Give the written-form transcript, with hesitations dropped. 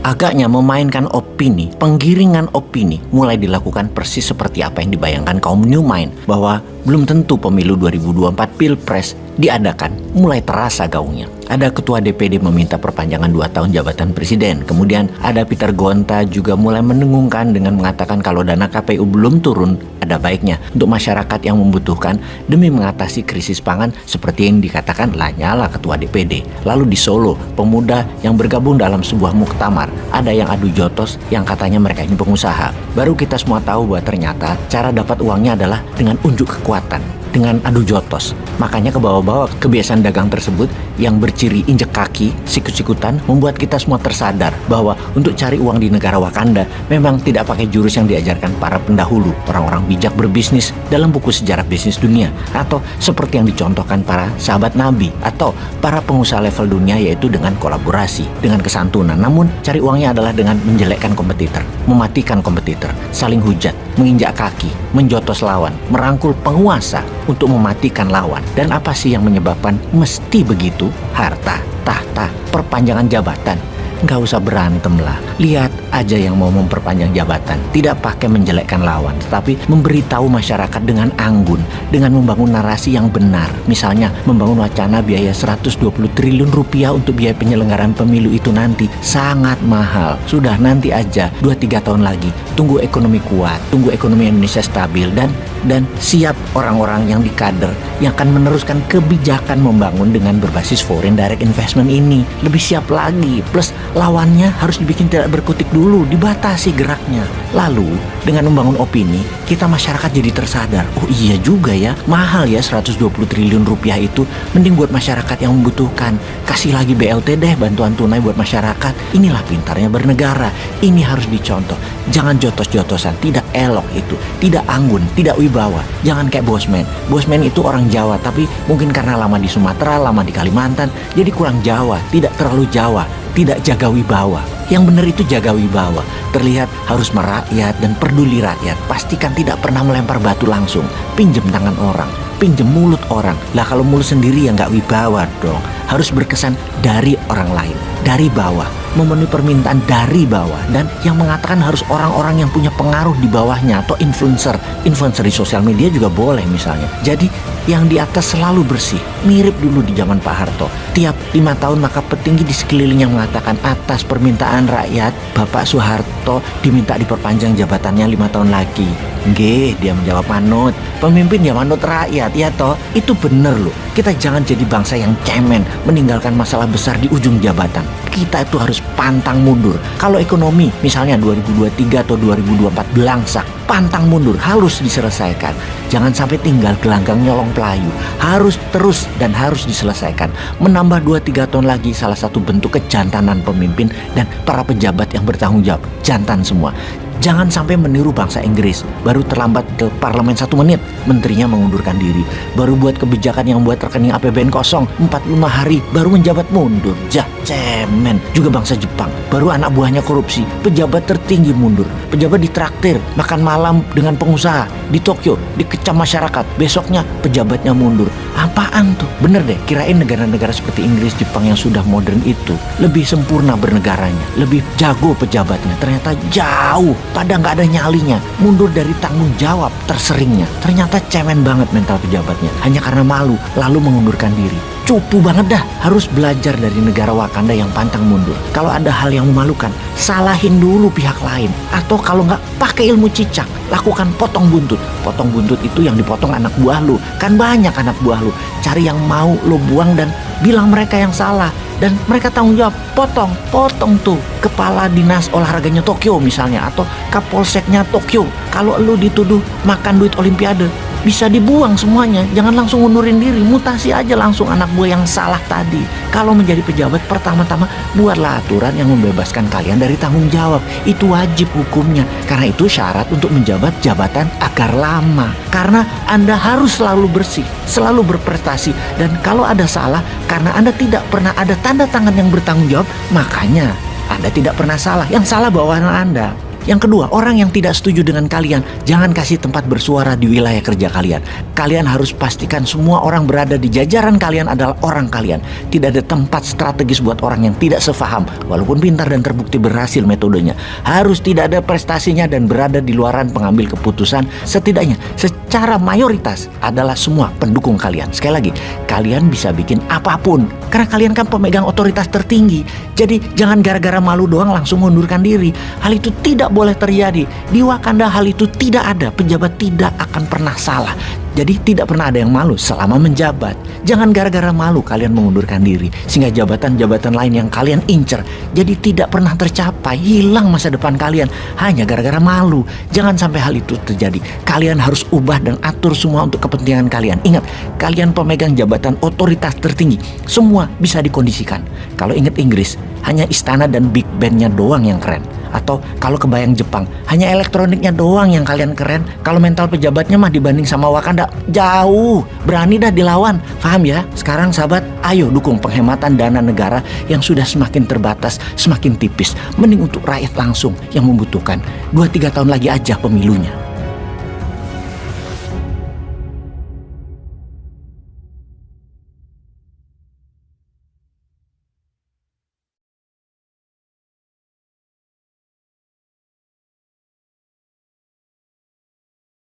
Agaknya memainkan opini, penggiringan opini mulai dilakukan persis seperti apa yang dibayangkan kaum New Mind, bahwa belum tentu pemilu 2024 Pilpres diadakan, mulai terasa gaungnya. Ada ketua DPD meminta perpanjangan 2 tahun jabatan presiden. Kemudian ada Peter Gonta juga mulai mendengungkan dengan mengatakan kalau dana KPU belum turun, ada baiknya untuk masyarakat yang membutuhkan demi mengatasi krisis pangan seperti yang dikatakan Lanyala ketua DPD. Lalu di Solo, pemuda yang bergabung dalam sebuah muktamar, ada yang adu jotos yang katanya mereka ini pengusaha. Baru kita semua tahu bahwa ternyata cara dapat uangnya adalah dengan unjuk kekuatan, dengan adu jotos. Makanya ke bawah-bawah kebiasaan dagang tersebut yang berciri injek kaki, sikut-sikutan, membuat kita semua tersadar bahwa untuk cari uang di negara Wakanda memang tidak pakai jurus yang diajarkan para pendahulu, orang-orang bijak berbisnis dalam buku sejarah bisnis dunia, atau seperti yang dicontohkan para sahabat Nabi atau para pengusaha level dunia, yaitu dengan kolaborasi, dengan kesantunan. Namun cari uangnya adalah dengan menjelekkan kompetitor, mematikan kompetitor, saling hujat, menginjak kaki, menjotos lawan, merangkul penguasa untuk mematikan lawan. Dan apa sih yang menyebabkan mesti begitu? Harta, tahta, perpanjangan jabatan. Nggak usah berantem lah. Lihat aja yang mau memperpanjang jabatan. Tidak pakai menjelekkan lawan, tetapi memberitahu masyarakat dengan anggun, dengan membangun narasi yang benar. Misalnya membangun wacana biaya 120 triliun rupiah untuk biaya penyelenggaraan pemilu itu nanti sangat mahal. Sudah, nanti aja 2-3 tahun lagi. Tunggu ekonomi kuat, tunggu ekonomi Indonesia stabil, dan siap orang-orang yang dikader yang akan meneruskan kebijakan membangun dengan berbasis foreign direct investment ini. Lebih siap lagi. Plus lawannya harus dibikin tidak berkutik dulu, dibatasi geraknya. Lalu dengan membangun opini, kita masyarakat jadi tersadar, oh iya juga ya, mahal ya 120 triliun rupiah itu. Mending buat masyarakat yang membutuhkan. Kasih lagi BLT deh, bantuan tunai buat masyarakat. Inilah pintarnya bernegara. Ini harus dicontoh. Jangan jotos-jotosan, tidak elok itu, tidak anggun, tidak wibawa. Jangan kayak Bosman. Bosman itu orang Jawa, tapi mungkin karena lama di Sumatera, lama di Kalimantan, jadi kurang Jawa, tidak terlalu Jawa, tidak jaga wibawa. Yang benar itu jaga wibawa, terlihat harus merakyat dan peduli rakyat. Pastikan tidak pernah melempar batu langsung, pinjem tangan orang, pinjem mulut orang. Lah kalau mulut sendiri ya nggak wibawa dong. Harus berkesan dari orang lain, dari bawah, memenuhi permintaan dari bawah. Dan yang mengatakan harus orang-orang yang punya pengaruh di bawahnya, atau influencer di sosial media juga boleh misalnya. Jadi yang di atas selalu bersih, mirip dulu di zaman Pak Harto. Tiap 5 tahun maka petinggi di sekelilingnya mengatakan atas permintaan rakyat, Bapak Soeharto diminta diperpanjang jabatannya 5 tahun lagi. Nggih, dia menjawab manut. Pemimpin ya manut rakyat, ya toh. Itu bener loh. Kita jangan jadi bangsa yang cemen, meninggalkan masalah besar di ujung jabatan. Kita itu harus pantang mundur. Kalau ekonomi misalnya 2023 atau 2024 belangsak, pantang mundur, harus diselesaikan. Jangan sampai tinggal gelanggang nyolong pelayu. Harus terus dan harus diselesaikan. Menambah 2-3 tahun lagi salah satu bentuk kejantanan pemimpin dan para pejabat yang bertanggung jawab. Jantan semua. Jangan sampai meniru bangsa Inggris. Baru terlambat ke parlemen 1 menit, menterinya mengundurkan diri. Baru buat kebijakan yang buat rekening APBN kosong 45 hari, baru menjabat mundur. Cemen. Juga bangsa Jepang. Baru anak buahnya korupsi, pejabat tertinggi mundur. Pejabat ditraktir, makan malam dengan pengusaha. Di Tokyo, dikecam masyarakat. Besoknya pejabatnya mundur. Apaan tuh? Bener deh, kirain negara-negara seperti Inggris, Jepang yang sudah modern itu lebih sempurna bernegaranya, lebih jago pejabatnya. Ternyata jauh. Pada nggak ada nyalinya, mundur dari tanggung jawab terseringnya. Ternyata cemen banget mental pejabatnya, hanya karena malu lalu mengundurkan diri. Cupu banget dah, harus belajar dari negara Wakanda yang pantang mundur. Kalau ada hal yang memalukan, salahin dulu pihak lain. Atau kalau nggak, pakai ilmu cicak, lakukan potong buntut. Potong buntut itu yang dipotong anak buah lu. Kan banyak anak buah lu. Cari yang mau lu buang dan bilang mereka yang salah. Dan mereka tanggung jawab, potong tuh kepala dinas olahraganya Tokyo misalnya, atau kapolseknya Tokyo. Kalau lu dituduh makan duit olimpiade, bisa dibuang semuanya. Jangan langsung ngundurin diri, mutasi aja langsung anak buah yang salah tadi. Kalau menjadi pejabat, pertama-tama buatlah aturan yang membebaskan kalian dari tanggung jawab. Itu wajib hukumnya, karena itu syarat untuk menjabat jabatan agar lama. Karena Anda harus selalu bersih, selalu berprestasi. Dan kalau ada salah, karena Anda tidak pernah ada tanda tangan yang bertanggung jawab, makanya Anda tidak pernah salah. Yang salah bawahan Anda. Yang kedua, orang yang tidak setuju dengan kalian, jangan kasih tempat bersuara di wilayah kerja kalian. Kalian harus pastikan semua orang berada di jajaran kalian adalah orang kalian. Tidak ada tempat strategis buat orang yang tidak sefaham, walaupun pintar dan terbukti berhasil metodenya. Harus tidak ada prestasinya dan berada di luaran pengambil keputusan, setidaknya secara mayoritas adalah semua pendukung kalian. Sekali lagi, kalian bisa bikin apapun, karena kalian kan pemegang otoritas tertinggi. Jadi jangan gara-gara malu doang langsung mundurkan diri. Hal itu tidak boleh terjadi. Di Wakanda hal itu tidak ada. Pejabat tidak akan pernah salah. Jadi tidak pernah ada yang malu selama menjabat. Jangan gara-gara malu kalian mengundurkan diri, sehingga jabatan-jabatan lain yang kalian incer jadi tidak pernah tercapai. Hilang masa depan kalian hanya gara-gara malu. Jangan sampai hal itu terjadi. Kalian harus ubah dan atur semua untuk kepentingan kalian. Ingat, kalian pemegang jabatan otoritas tertinggi. Semua bisa dikondisikan. Kalau ingat Inggris, hanya istana dan big bandnya doang yang keren. Atau kalau kebayang Jepang, hanya elektroniknya doang yang kalian keren. Kalau mental pejabatnya mah dibanding sama Wakanda jauh. Berani dah dilawan. Paham ya? Sekarang sahabat, ayo dukung penghematan dana negara yang sudah semakin terbatas, semakin tipis. Mending untuk rakyat langsung yang membutuhkan. 2-3 tahun lagi aja pemilunya.